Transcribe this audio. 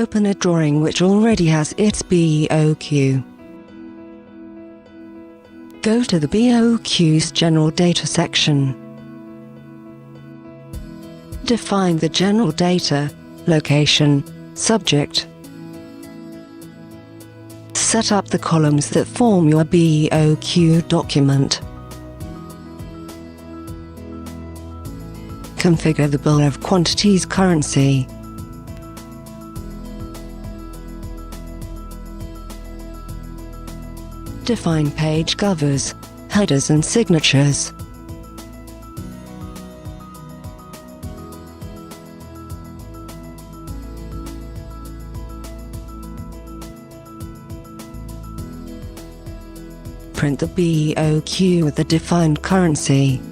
Open a drawing which already has its BOQ. Go to the BOQ's General Data section. Define the general data, location, subject. Set up the columns that form your BOQ document. Configure the Bill of Quantities currency. Define page covers, headers and signatures. Print the BOQ with the defined currency.